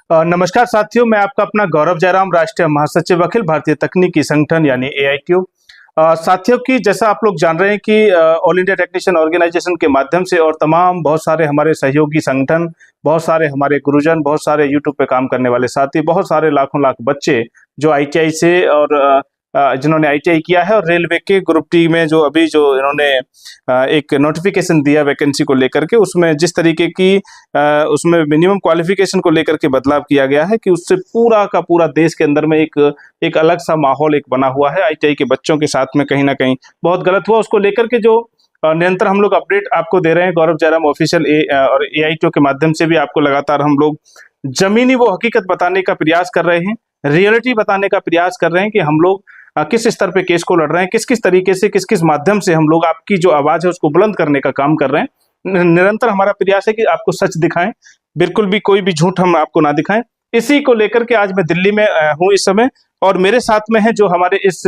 नमस्कार साथियों, मैं आपका अपना गौरव जयराम, राष्ट्रीय महासचिव अखिल भारतीय तकनीकी संगठन यानी AITU। साथियों की जैसा आप लोग जान रहे हैं कि ऑल इंडिया टेक्नीशियन ऑर्गेनाइजेशन के माध्यम से और तमाम बहुत सारे हमारे सहयोगी संगठन, बहुत सारे हमारे गुरुजन, बहुत सारे यूट्यूब पे काम करने वाले साथी, बहुत सारे लाखों लाख बच्चे जो ITI से और जिन्होंने ITI किया है और रेलवे के ग्रुप डी में जो अभी जो इन्होंने एक नोटिफिकेशन दिया वैकेंसी को लेकर के, उसमें जिस तरीके की उसमें मिनिमम क्वालिफिकेशन को लेकर के बदलाव किया गया है कि उससे पूरा का पूरा देश के अंदर में एक अलग सा माहौल एक बना हुआ है। ITI के बच्चों के साथ में कहीं ना कहीं बहुत गलत हुआ। उसको लेकर के जो निरंतर हम लोग अपडेट आपको दे रहे हैं गौरव जयराम ऑफिशियल और AITU के माध्यम से भी आपको लगातार हम लोग जमीनी वो हकीकत बताने का प्रयास कर रहे हैं, रियलिटी बताने का प्रयास कर रहे हैं कि हम लोग किस स्तर पे केस को लड़ रहे हैं, किस किस तरीके से, किस किस माध्यम से हम लोग आपकी जो आवाज है उसको बुलंद करने का काम कर रहे हैं। निरंतर हमारा प्रयास है कि आपको सच दिखाएं, बिल्कुल भी कोई भी झूठ हम आपको ना दिखाएं। इसी को लेकर के आज मैं दिल्ली में हूं इस समय, और मेरे साथ में है जो हमारे इस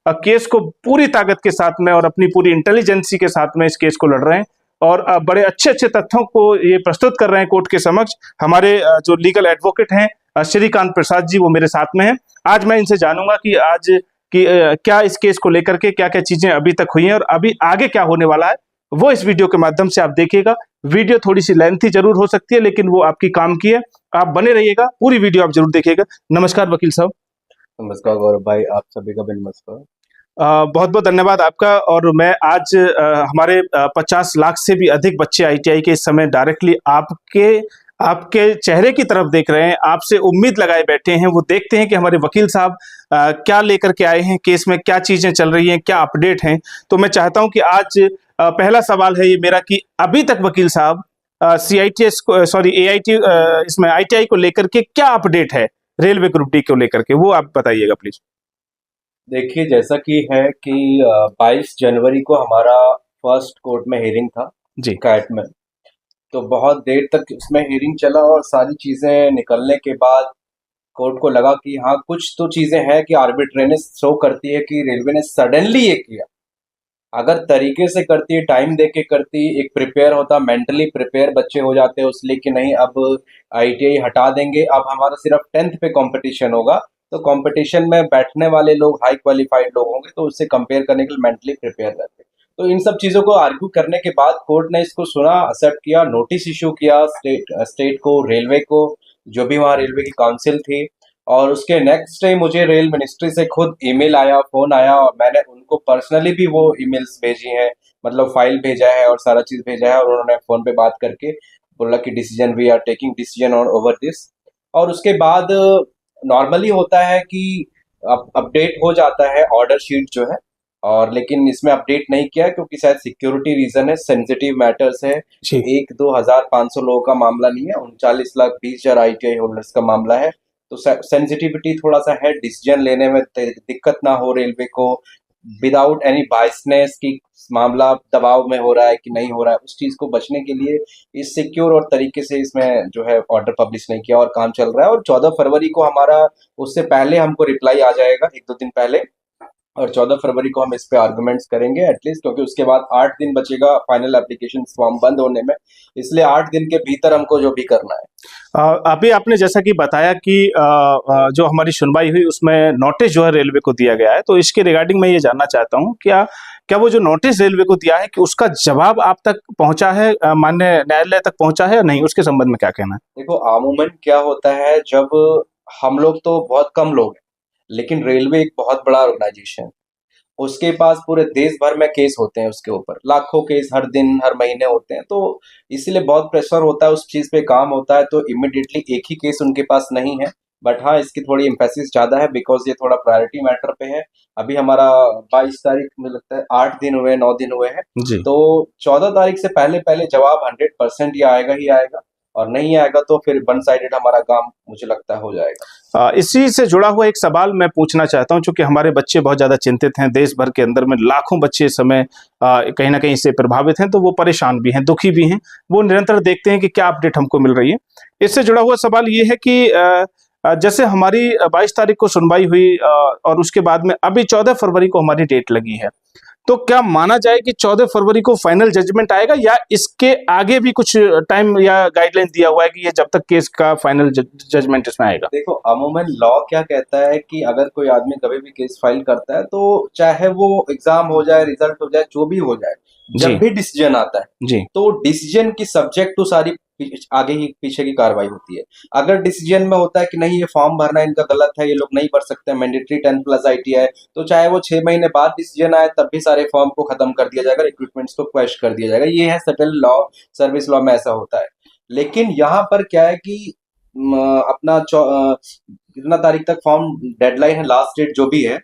केस को पूरी ताकत के साथ में और अपनी पूरी इंटेलिजेंसी के साथ में इस केस को लड़ रहे हैं और बड़े अच्छे अच्छे तथ्यों को ये प्रस्तुत कर रहे हैं कोर्ट के समक्ष। हमारे जो लीगल एडवोकेट हैं श्रीकांत प्रसाद जी, वो मेरे साथ में हैं। आज मैं इनसे जानूंगा कि आज कि क्या इस केस को लेकर के क्या क्या चीजें अभी तक हुई हैं और अभी आगे क्या होने वाला है, वो इस वीडियो के माध्यम से आप देखिएगा। वीडियो थोड़ी सी लेंथी जरूर हो सकती है, लेकिन वो आपकी काम की है। आप बने रहिएगा, पूरी वीडियो आप जरूर देखिएगा। नमस्कार वकील साहब। नमस्कार गौरव भाई, आप सभी का भी नमस्कार। बहुत बहुत धन्यवाद आपका। और मैं आज हमारे 50 लाख से भी अधिक बच्चे ITI के इस समय डायरेक्टली आपके चेहरे की तरफ देख रहे हैं, आपसे उम्मीद लगाए बैठे हैं। वो देखते हैं कि हमारे वकील साहब क्या लेकर के आए हैं, केस में क्या चीजें चल रही हैं, क्या अपडेट हैं। तो मैं चाहता हूं कि आज पहला सवाल है ये मेरा कि अभी तक वकील साहब CITS AIT इसमें ITI को लेकर के क्या अपडेट है, रेलवे ग्रुप डी को लेकर के, वो आप बताइएगा प्लीज। देखिए, जैसा कि है कि 22 जनवरी को हमारा फर्स्ट कोर्ट में हियरिंग था जी। कैट में। तो बहुत देर तक इसमें हियरिंग चला और सारी चीजें निकलने के बाद कोर्ट को लगा कि हाँ, कुछ तो चीजें हैं कि आर्बिट्रेनेस शो करती है कि रेलवे ने सडनली ये किया। अगर तरीके से करती, टाइम दे के करती, एक प्रिपेयर होता, मेंटली प्रिपेयर बच्चे हो जाते हैं उसलिए कि नहीं अब ITI हटा देंगे, अब हमारा सिर्फ 10th पे कंपटीशन होगा, तो कंपटीशन में बैठने वाले लोग हाई क्वालिफाइड लोग होंगे, तो उससे कंपेयर करने के लिए मेंटली प्रिपेयर रहते। तो इन सब चीजों को आर्ग्यू करने के बाद कोर्ट ने इसको सुना, एक्सेप्ट किया, नोटिस इशू किया स्टेट को, रेलवे को, जो भी वहाँ रेलवे की काउंसिल थी। और उसके नेक्स्ट डे मुझे रेल मिनिस्ट्री से खुद ईमेल आया, फोन आया, और मैंने उनको पर्सनली भी वो ईमेल्स भेजी हैं, मतलब फाइल भेजा है और सारा चीज भेजा है, और उन्होंने फोन पे बात करके बोला कि decision, we are taking decision on over this. और उसके बाद नॉर्मली होता है कि अपडेट हो जाता है ऑर्डर शीट जो है, और लेकिन इसमें अपडेट नहीं किया क्योंकि शायद सिक्योरिटी रीजन है, सेंसिटिव मैटर्स है। 1-2 हजार 500 लोगों का मामला नहीं है, 39,20,000 ITI होल्डर्स का मामला है। तो सेंसिटिविटी थोड़ा सा है, डिसीजन लेने में दिक्कत ना हो रेलवे को, विदाउट एनी बायसनेस की मामला दबाव में हो रहा है कि नहीं हो रहा है, उस चीज को बचने के लिए इस सिक्योर और तरीके से इसमें जो है ऑर्डर पब्लिश नहीं किया और काम चल रहा है। और 14 फरवरी को हमारा, उससे पहले हमको रिप्लाई आ जाएगा 1-2 दिन पहले, और 14 फरवरी को हम इस पे आर्गुमेंट्स करेंगे एटलीस्ट, क्योंकि उसके बाद 8 दिन बचेगा फाइनल एप्लीकेशन फॉर्म बंद होने में, इसलिए 8 दिन के भीतर हमको जो भी करना है। अभी आपने जैसा कि बताया कि जो हमारी सुनवाई हुई उसमें नोटिस जो है रेलवे को दिया गया है, तो इसके रिगार्डिंग मैं ये जानना चाहता हूँ क्या क्या वो जो नोटिस रेलवे को दिया है कि उसका जवाब आप तक पहुंचा है, माननीय न्यायालय तक पहुंचा है या नहीं, उसके संबंध में क्या कहना है? देखो, अमूमन क्या होता है, जब हम लोग तो बहुत कम लोग हैं, लेकिन रेलवे एक बहुत बड़ा ऑर्गेनाइजेशन है, उसके पास पूरे देश भर में केस होते हैं, उसके ऊपर लाखों केस हर दिन हर महीने होते हैं, तो इसीलिए बहुत प्रेशर होता है, उस चीज पे काम होता है। तो इमिडिएटली एक ही केस उनके पास नहीं है, बट हाँ, इसकी थोड़ी एम्फेसिस ज्यादा है बिकॉज ये थोड़ा प्रायोरिटी मैटर पे है। अभी हमारा 22 तारीख में लगता है 8 दिन हुए, 9 दिन हुए हैं, तो 14 तारीख से पहले पहले जवाब 100% ही आएगा ही आएगा, और नहीं आएगा तो फिर वन साइडेड हमारा काम मुझे लगता है हो जाएगा। इसी से जुड़ा हुआ एक सवाल मैं पूछना चाहता हूं, क्योंकि हमारे बच्चे बहुत ज्यादा चिंतित हैं, देश भर के अंदर में लाखों बच्चे इस समय कहीं ना कहीं इससे प्रभावित हैं, तो वो परेशान भी हैं, दुखी भी हैं, वो निरंतर देखते हैं कि क्या अपडेट हमको मिल रही है। इससे जुड़ा हुआ सवाल ये है कि जैसे हमारी 22 तारीख को सुनवाई हुई और उसके बाद में अभी 14 फरवरी को हमारी डेट लगी है, तो क्या माना जाए कि 14 फरवरी को फाइनल जजमेंट आएगा, या इसके आगे भी कुछ टाइम या गाइडलाइन दिया हुआ है कि ये जब तक केस का फाइनल जजमेंट इसमें आएगा? देखो, अमूमन लॉ क्या कहता है कि अगर कोई आदमी कभी भी केस फाइल करता है तो चाहे वो एग्जाम हो जाए, रिजल्ट हो जाए, जो भी हो जाए, जी जब भी डिसीजन आता है जी तो डिसीजन की सब्जेक्ट टू सारी आगे ही पीछे की कार्रवाई होती है। अगर डिसीजन में होता है कि नहीं, ये फॉर्म भरना इनका गलत है, ये लोग नहीं भर सकते, मैंडेटरी 10+ ITI, तो चाहे वो 6 महीने बाद डिसीजन आए तब भी सारे फॉर्म को खत्म कर दिया जाएगा, रिक्रूटमेंट्स को क्वैश कर दिया जाएगा। ये है सेटल लॉ, सर्विस लॉ में ऐसा होता है। लेकिन यहाँ पर क्या है कि अपना कितना तारीख तक फॉर्म डेडलाइन है, लास्ट डेट जो भी है,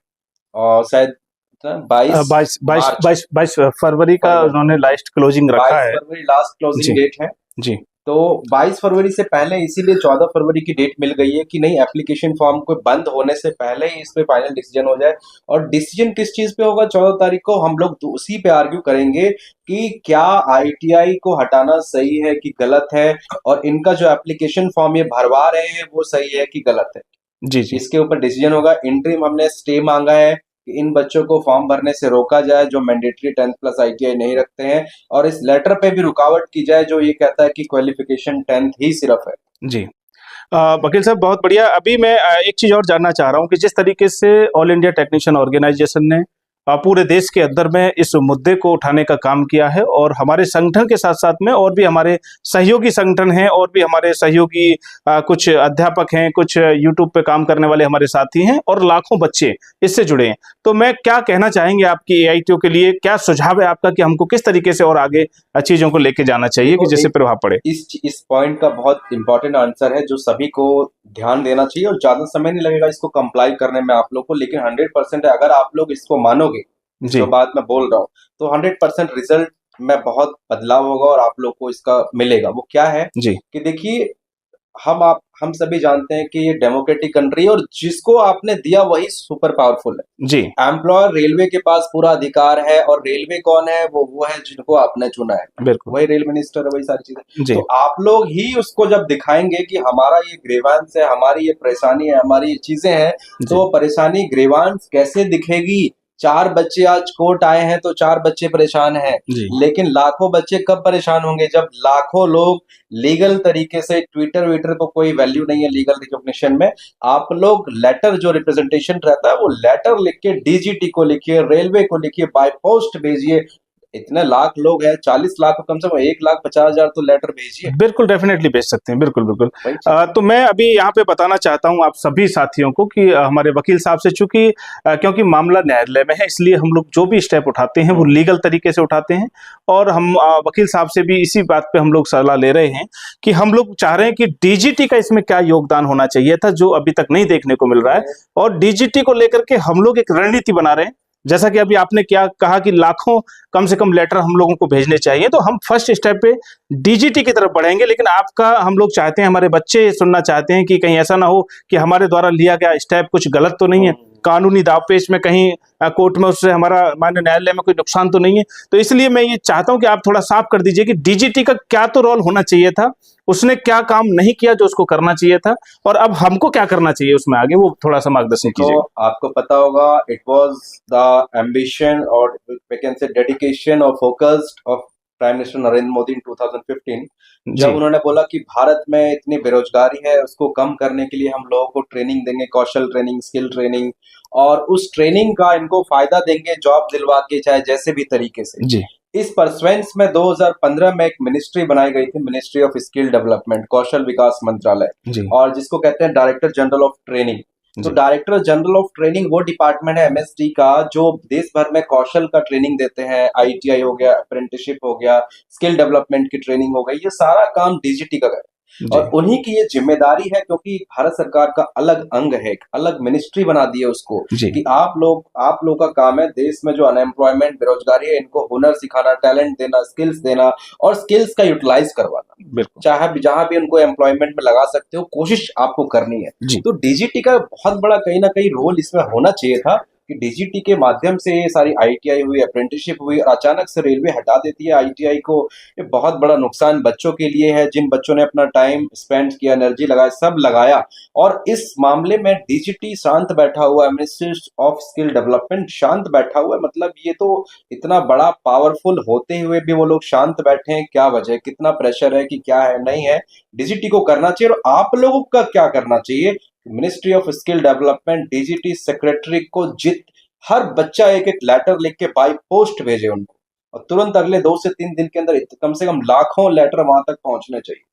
और शायद 22 मार्च 22 फरवरी का फरवरी उन्होंने लास्ट क्लोजिंग रखा 22 है। फरवरी लास्ट जी क्लोजिंग डेट है। जी तो 22 फरवरी से पहले इसीलिए 14 फरवरी की डेट मिल गई है कि नहीं, एप्लीकेशन फॉर्म को बंद होने से पहले ही इस पे फाइनल डिसीजन हो जाए। और डिसीजन किस चीज पे होगा 14 तारीख को, हम लोग तो उसी पे आर्ग्यू करेंगे कि क्या ITI को हटाना सही है कि गलत है, और इनका जो एप्लीकेशन फॉर्म ये भरवा रहे हैं वो सही है कि गलत है। जी जी इसके ऊपर डिसीजन होगा। इंटरिम हमने स्टे मांगा है कि इन बच्चों को फॉर्म भरने से रोका जाए जो मैंडेटरी 10+ ITI नहीं रखते हैं, और इस लेटर पे भी रुकावट की जाए जो ये कहता है कि क्वालिफिकेशन 10th ही सिर्फ है। जी। वकील साहब बहुत बढ़िया। अभी मैं एक चीज और जानना चाह रहा हूँ कि जिस तरीके से ऑल इंडिया टेक्नीशियन ऑर्गेनाइजेशन ने पूरे देश के अंदर में इस मुद्दे को उठाने का काम किया है, और हमारे संगठन के साथ साथ में और भी हमारे सहयोगी संगठन हैं, और भी हमारे सहयोगी कुछ अध्यापक हैं, कुछ यूट्यूब पे काम करने वाले हमारे साथी हैं, और लाखों बच्चे इससे जुड़े हैं। तो मैं क्या कहना चाहेंगे आपकी AITO के लिए, क्या सुझाव है आपका कि हमको किस तरीके से और आगे चीजों को लेके जाना चाहिए कि जिससे प्रभाव पड़े? इस पॉइंट का बहुत इंपॉर्टेंट आंसर है जो सभी को ध्यान देना चाहिए, और ज्यादा समय नहीं लगेगा इसको कंप्लाई करने में आप लोग को, लेकिन 100% है। अगर आप लोग इसको मानोगे, जी जो बात मैं बोल रहा हूँ, तो 100% रिजल्ट में बहुत बदलाव होगा और आप लोग को इसका मिलेगा। वो क्या है जी कि देखिए, हम सभी जानते हैं कि ये डेमोक्रेटिक कंट्री है, और जिसको आपने दिया वही सुपर पावरफुल है। जी एम्प्लॉयर रेलवे के पास पूरा अधिकार है, और रेलवे कौन है, वो है जिनको आपने चुना है, बिल्कुल वही रेल मिनिस्टर है, वही सारी चीजें। जी तो आप लोग ही उसको जब दिखाएंगे कि हमारा ये ग्रीवांस है, हमारी ये परेशानी है, हमारी ये चीजें हैं, जी तो परेशानी ग्रीवांस कैसे दिखेगी? 4 बच्चे आज कोर्ट आए हैं तो 4 बच्चे परेशान हैं, जी लेकिन लाखों बच्चे कब परेशान होंगे? जब लाखों लोग लीगल तरीके से, ट्विटर को कोई वैल्यू नहीं है लीगल रिकॉग्निशन में, आप लोग लेटर, जो रिप्रेजेंटेशन रहता है वो लेटर लिख के DGT को लिखिए, रेलवे को लिखिए, बाय पोस्ट भेजिए। इतने लाख लोग हैं, 40 लाख को कम से कम 1,50,000 तो लेटर भेजिए। बिल्कुल डेफिनेटली भेज सकते हैं, बिल्कुल बिल्कुल। वही चीज़। तो मैं अभी यहाँ पे बताना चाहता हूँ आप सभी साथियों को कि हमारे वकील साहब से, चूंकि क्योंकि मामला न्यायालय में है, इसलिए हम लोग जो भी स्टेप उठाते हैं वो लीगल तरीके से उठाते हैं, और हम वकील साहब से भी इसी बात पे हम लोग सलाह ले रहे हैं कि हम लोग चाह रहे हैं कि DGT का इसमें क्या योगदान होना चाहिए था जो अभी तक नहीं देखने को मिल रहा है, और DGT को लेकर के हम लोग एक रणनीति बना रहे हैं। जैसा कि अभी आपने क्या कहा कि लाखों कम से कम लेटर हम लोगों को भेजने चाहिए, तो हम फर्स्ट स्टेप पे DGT की तरफ बढ़ेंगे। लेकिन आपका हम लोग चाहते हैं, हमारे बच्चे सुनना चाहते हैं कि कहीं ऐसा ना हो कि हमारे द्वारा लिया गया स्टेप कुछ गलत तो नहीं है, कानूनी दावपेच में कहीं कोर्ट में उससे हमारा माननीय न्यायालय में कोई नुकसान तो नहीं है। तो इसलिए मैं ये चाहता हूं कि आप थोड़ा साफ कर दीजिए कि DGT का क्या तो रोल होना चाहिए था, उसने क्या काम नहीं किया जो उसको करना चाहिए था, और अब हमको क्या करना चाहिए उसमें आगे, वो थोड़ा सा मार्गदर्शन कीजिए। तो आपको पता होगा, इट वाज द एम्बिशन और वी कैन से डेडिकेशन और focused of prime minister Narendra Modi in 2015, जी जब उन्होंने बोला कि भारत में इतनी बेरोजगारी है, उसको कम करने के लिए हम लोगों को ट्रेनिंग देंगे, कौशल ट्रेनिंग, स्किल ट्रेनिंग, और उस ट्रेनिंग का इनको फायदा देंगे जॉब दिलवा के, चाहे जैसे भी तरीके से। जी इस परस्वेंस में 2015 में एक मिनिस्ट्री बनाई गई थी, मिनिस्ट्री ऑफ स्किल डेवलपमेंट, कौशल विकास मंत्रालय, जी और जिसको कहते हैं डायरेक्टर जनरल ऑफ ट्रेनिंग। तो जी डायरेक्टर जनरल ऑफ ट्रेनिंग वो डिपार्टमेंट है MSD का जो देश भर में कौशल का ट्रेनिंग देते हैं। ITI हो गया, अप्रेंटिसशिप हो गया, स्किल डेवलपमेंट की ट्रेनिंग हो गई, ये सारा काम DGT का है, और उन्हीं की ये जिम्मेदारी है, क्योंकि भारत सरकार का अलग अंग है, एक अलग मिनिस्ट्री बना दी है उसको, जी कि आप लोग का काम है देश में जो अनएम्प्लॉयमेंट, बेरोजगारी है, इनको हुनर सिखाना, टैलेंट देना, स्किल्स देना, और स्किल्स का यूटिलाइज करवाना। बिल्कुल चाहे जहां भी उनको एम्प्लॉयमेंट में लगा सकते हो, कोशिश आपको करनी है। जी तो DGT का बहुत बड़ा कहीं ना कहीं रोल इसमें होना चाहिए था, कि डीजीटी के माध्यम से ये सारी आईटीआई हुई, अप्रेंटिसशिप हुई और अचानक से रेलवे हटा देती है आईटीआई को। ये बहुत बड़ा नुकसान बच्चों के लिए है, जिन बच्चों ने अपना टाइम स्पेंड किया, एनर्जी लगाया, सब लगाया। और इस मामले में डीजीटी शांत बैठा हुआ है, मिनिस्ट्री ऑफ स्किल डेवलपमेंट शांत बैठा हुआ है। मतलब ये तो इतना बड़ा पावरफुल होते हुए भी वो लोग शांत बैठे हैं, क्या वजह, कितना प्रेशर है कि क्या है नहीं है। डीजीटी को करना चाहिए, और आप लोगों का क्या करना चाहिए, ministry of skill development DGT secretary को हर बच्चा एक एक लेटर लिख के बाई पोस्ट भेजे उनको, और तुरंत अगले 2 से 3 दिन के अंदर कम से कम लाखों लेटर वहां तक पहुंचने चाहिए।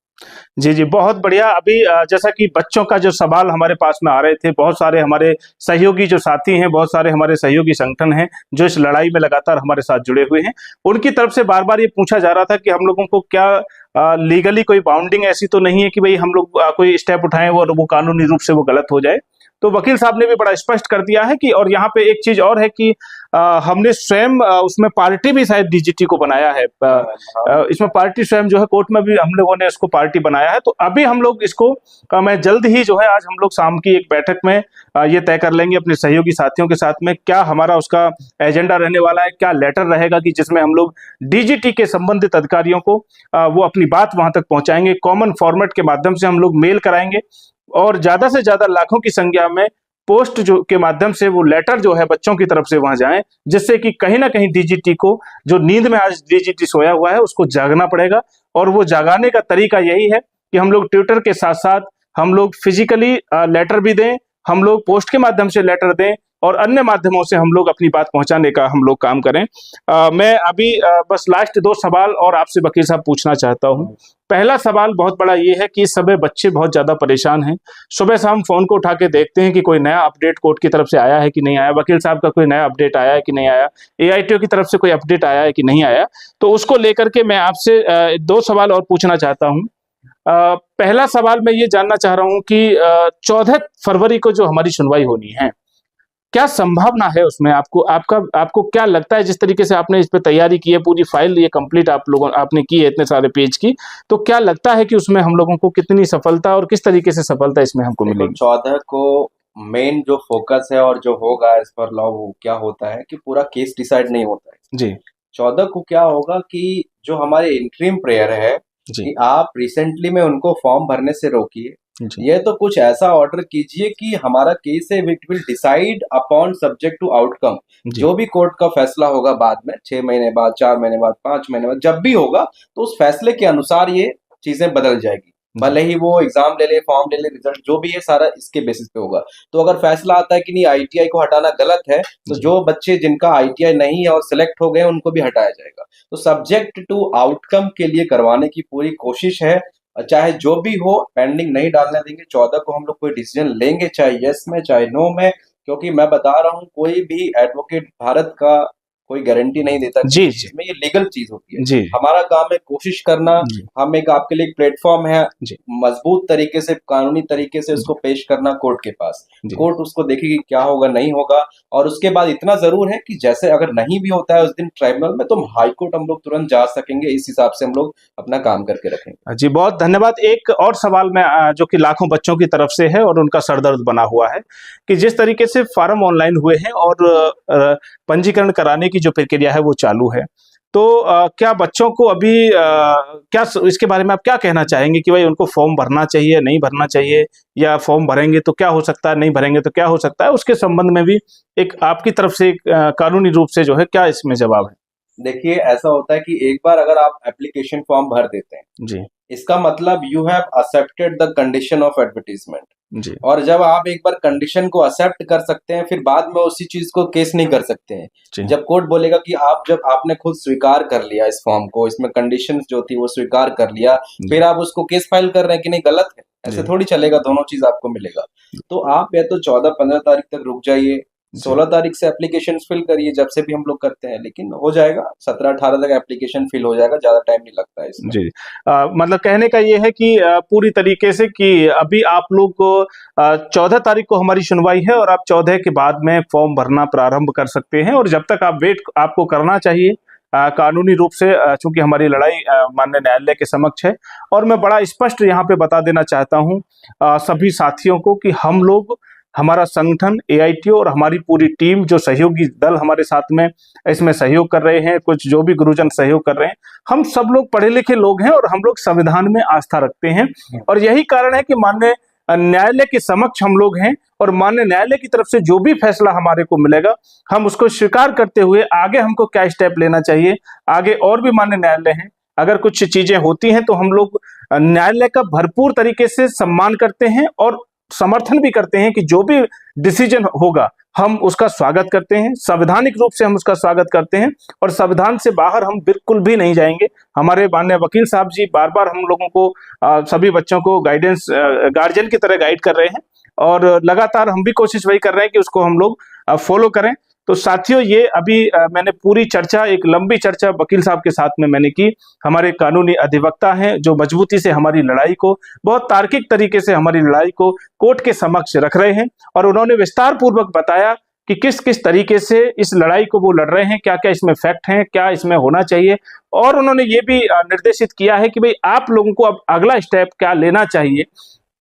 जी जी, बहुत बढ़िया। अभी जैसा कि बच्चों का जो सवाल हमारे पास में आ रहे थे, बहुत सारे हमारे सहयोगी जो साथी हैं, बहुत सारे हमारे सहयोगी संगठन हैं जो इस लड़ाई में लगातार हमारे साथ जुड़े हुए हैं, उनकी तरफ से बार बार ये पूछा जा रहा था कि हम लोगों को क्या लीगली कोई बाउंडिंग ऐसी तो नहीं है कि भाई हम लोग कोई स्टेप उठाएं और वो कानूनी रूप से वो गलत हो जाए। तो वकील साहब ने भी बड़ा स्पष्ट कर दिया है कि, और यहाँ पे एक चीज और है कि हमने स्वयं उसमें पार्टी भी शायद डीजीटी को बनाया है। इसमें पार्टी स्वयं जो है, कोर्ट में भी हम लोगों ने इसको पार्टी बनाया है। तो अभी हम लोग इसको मैं जल्द ही जो है, आज हम लोग शाम की एक बैठक में ये तय कर लेंगे अपने सहयोगी साथियों के साथ में, क्या हमारा उसका एजेंडा रहने वाला है, क्या लेटर रहेगा कि जिसमें हम लोग डीजीटी के संबंधित अधिकारियों को वो अपनी बात वहां तक पहुंचाएंगे। कॉमन फॉर्मेट के माध्यम से हम लोग मेल कराएंगे, और ज्यादा से ज्यादा लाखों की संख्या में पोस्ट जो के माध्यम से वो लेटर जो है बच्चों की तरफ से वहां जाएं, जिससे कि कहीं ना कहीं डीजीटी को, जो नींद में आज डीजीटी सोया हुआ है, उसको जागना पड़ेगा। और वो जागाने का तरीका यही है कि हम लोग ट्विटर के साथ साथ हम लोग फिजिकली लेटर भी दें, हम लोग पोस्ट के माध्यम से लेटर दें, और अन्य माध्यमों से हम लोग अपनी बात पहुंचाने का हम लोग काम करें। मैं अभी बस लास्ट 2 सवाल और आपसे वकील साहब पूछना चाहता हूं। पहला सवाल बहुत बड़ा ये है कि इस समय बच्चे बहुत ज्यादा परेशान हैं। सुबह शाम फोन को उठा के देखते हैं कि कोई नया अपडेट कोर्ट की तरफ से आया है कि नहीं आया, वकील साहब का कोई नया अपडेट आया है कि नहीं आया, एआईटीओ की तरफ से कोई अपडेट आया है कि नहीं आया। तो उसको लेकर के मैं आपसे 2 सवाल और पूछना चाहता हूँ। पहला सवाल मैं ये जानना चाह रहा हूँ कि 14 फरवरी को जो हमारी सुनवाई होनी है, क्या संभावना है उसमें? आपको क्या लगता है, जिस तरीके से आपने इस पे तैयारी की है, पूरी फाइल ये कंप्लीट आपने की है इतने सारे पेज की, तो क्या लगता है कि उसमें हम लोगों को कितनी सफलता और किस तरीके से सफलता इसमें हमको मिलेगी? 14 को मेन जो फोकस है और जो होगा एज पर लॉ, वो क्या होता है कि पूरा केस डिसाइड नहीं होता है जी 14 को क्या होगा कि जो हमारे इंटरिम प्रेयर है जी कि आप रिसेंटली में उनको फॉर्म भरने से रोकिए, जी ये तो कुछ ऐसा ऑर्डर कीजिए कि हमारा केस है it will decide upon subject to outcome. जी जो भी कोर्ट का फैसला होगा बाद में, 6 महीने बाद, 4 महीने बाद, 5 महीने बाद, जब भी होगा, तो उस फैसले के अनुसार ये चीजें बदल जाएगी। भले ही वो एग्जाम ले ले, फॉर्म ले ले, रिजल्ट जो भी है सारा इसके बेसिस पे होगा। तो अगर फैसला आता है कि नहीं आईटीआई को हटाना गलत है, तो जी। जो बच्चे जिनका आईटीआई नहीं है और सिलेक्ट हो गए उनको भी हटाया जाएगा। तो सब्जेक्ट टू आउटकम के लिए करवाने की पूरी कोशिश है, चाहे जो भी हो, पेंडिंग नहीं डालने देंगे। 14 को हम लोग कोई डिसीजन लेंगे, चाहे यस में चाहे नो में, क्योंकि मैं बता रहा हूँ कोई भी एडवोकेट भारत का कोई गारंटी नहीं देता जी किसी चीज में, ये लीगल चीज होती है। जी हमारा काम है कोशिश करना। जी हम एक आपके लिए एक प्लेटफॉर्म है, जी मजबूत तरीके से, कानूनी तरीके से उसको पेश करना कोर्ट के पास। जी कोर्ट उसको देखेगी क्या होगा नहीं होगा, और उसके बाद इतना जरूर है कि जैसे अगर नहीं भी होता है उस दिन ट्राइब्यूनल में, तो हाई कोर्ट हम लोग तुरंत जा सकेंगे। इस हिसाब से हम लोग अपना काम करके रखेंगे। जी, बहुत धन्यवाद। एक और सवाल में जो कि लाखों बच्चों की तरफ से है और उनका सरदर्द बना हुआ है, कि जिस तरीके से फार्म ऑनलाइन हुए हैं और पंजीकरण कराने की जो प्रक्रिया है वो चालू है, तो क्या बच्चों को अभी क्या इसके बारे में आप क्या कहना चाहेंगे कि भाई उनको फॉर्म भरना चाहिए, नहीं भरना चाहिए, या फॉर्म भरेंगे तो क्या हो सकता है, नहीं भरेंगे तो क्या हो सकता है? उसके संबंध में भी एक आपकी तरफ से एक कानूनी रूप से जो है क्या इसमें जवाब है? देखिए, ऐसा होता है कि एक बार अगर आप एप्लीकेशन फॉर्म भर देते हैं, जी इसका मतलब you have accepted the condition of advertisement. जी और जब आप एक बार कंडीशन को एक्सेप्ट कर सकते हैं, फिर बाद में उसी चीज को केस नहीं कर सकते हैं। जी जब कोर्ट बोलेगा कि जब आपने खुद स्वीकार कर लिया इस फॉर्म को, इसमें कंडीशंस जो थी वो स्वीकार कर लिया, फिर आप उसको केस फाइल कर रहे हैं कि नहीं गलत है, ऐसे जी। थोड़ी चलेगा, दोनों चीज आपको मिलेगा। तो आप या तो 14-15 तारीख तक रुक जाइए, 16 तारीख से एप्लीकेशन फिल करिए, जब से भी हम लोग करते हैं, लेकिन हो जाएगा 17-18 तक एप्लीकेशन फिल हो जाएगा, ज्यादा टाइम नहीं लगता है इसमें। जी मतलब कहने का ये है कि पूरी तरीके से कि अभी आप लोग को 14 तारीख को हमारी सुनवाई है और आप 14 के बाद में फॉर्म भरना प्रारंभ कर सकते हैं, और जब तक आप वेट आपको करना चाहिए कानूनी रूप से, चूंकि हमारी लड़ाई माननीय न्यायालय के समक्ष है। और मैं बड़ा स्पष्ट यहाँ पे बता देना चाहता हूँ सभी साथियों को कि हम लोग हमारा संगठन AITO और हमारी पूरी टीम, जो सहयोगी दल हमारे साथ में इसमें सहयोग कर रहे हैं, कुछ जो भी गुरुजन सहयोग कर रहे हैं, हम सब लोग पढ़े लिखे लोग हैं और हम लोग संविधान में आस्था रखते हैं। और यही कारण है कि माननीय न्यायालय के समक्ष हम लोग हैं और माननीय न्यायालय की तरफ से जो भी फैसला हमारे को मिलेगा, हम उसको स्वीकार करते हुए आगे हमको क्या स्टेप लेना चाहिए, आगे और भी माननीय न्यायालय हैं, अगर कुछ चीजें होती हैं तो हम लोग न्यायालय का भरपूर तरीके से सम्मान करते हैं और समर्थन भी करते हैं कि जो भी डिसीजन होगा हम उसका स्वागत करते हैं, संवैधानिक रूप से हम उसका स्वागत करते हैं और संविधान से बाहर हम बिल्कुल भी नहीं जाएंगे। हमारे माननीय वकील साहब जी बार बार हम लोगों को सभी बच्चों को गाइडेंस गार्जियन की तरह गाइड कर रहे हैं और लगातार हम भी कोशिश वही कर रहे हैं कि उसको हम लोग फॉलो करें। तो साथियों, ये अभी मैंने पूरी चर्चा, एक लंबी चर्चा वकील साहब के साथ में मैंने की। हमारे कानूनी अधिवक्ता हैं जो मजबूती से हमारी लड़ाई को, बहुत तार्किक तरीके से हमारी लड़ाई को कोर्ट के समक्ष रख रहे हैं और उन्होंने विस्तार पूर्वक बताया कि किस किस तरीके से इस लड़ाई को वो लड़ रहे हैं, क्या क्या इसमें फैक्ट हैं, क्या इसमें होना चाहिए। और उन्होंने ये भी निर्देशित किया है कि भाई आप लोगों को अब अगला स्टेप क्या लेना चाहिए,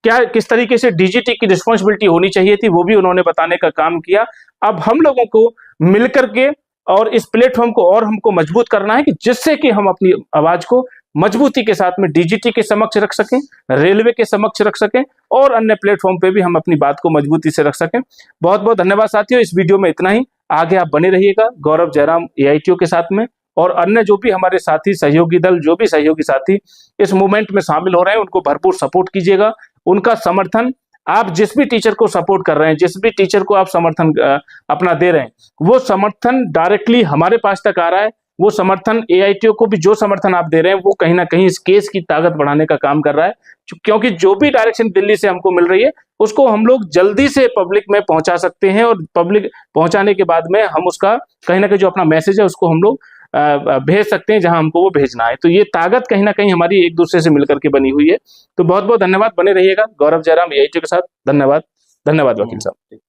क्या किस तरीके से DGT की रिस्पॉन्सिबिलिटी होनी चाहिए थी, वो भी उन्होंने बताने का काम किया। अब हम लोगों को मिलकर के और इस प्लेटफॉर्म को और हमको मजबूत करना है कि जिससे कि हम अपनी आवाज को मजबूती के साथ में DGT के समक्ष रख सकें, रेलवे के समक्ष रख सकें और अन्य प्लेटफॉर्म पे भी हम अपनी बात को मजबूती से रख सकें। बहुत बहुत धन्यवाद साथियों, इस वीडियो में इतना ही। आगे आप बने रहिएगा गौरव जयराम AITO के साथ में और अन्य जो भी हमारे साथी सहयोगी दल, जो भी सहयोगी साथी इस मूवमेंट में शामिल हो रहे हैं, उनको भरपूर सपोर्ट कीजिएगा। उनका समर्थन, आप जिस भी टीचर को सपोर्ट कर रहे हैं, जिस भी टीचर को आप समर्थन अपना दे रहे हैं, वो समर्थन डायरेक्टली हमारे पास तक आ रहा है। वो समर्थन AITO को भी जो समर्थन आप दे रहे हैं वो कहीं ना कहीं इस केस की ताकत बढ़ाने का काम कर रहा है, क्योंकि जो भी डायरेक्शन दिल्ली से हमको मिल रही है उसको हम लोग जल्दी से पब्लिक में पहुंचा सकते हैं और पब्लिक पहुंचाने के बाद में हम उसका कहीं ना कहीं जो अपना मैसेज है उसको हम लोग भेज सकते हैं जहां हमको वो भेजना है। तो ये ताकत कहीं ना कहीं हमारी एक दूसरे से मिलकर के बनी हुई है। तो बहुत बहुत धन्यवाद, बने रहिएगा गौरव जयराम AITO के साथ। धन्यवाद, धन्यवाद वकील साहब।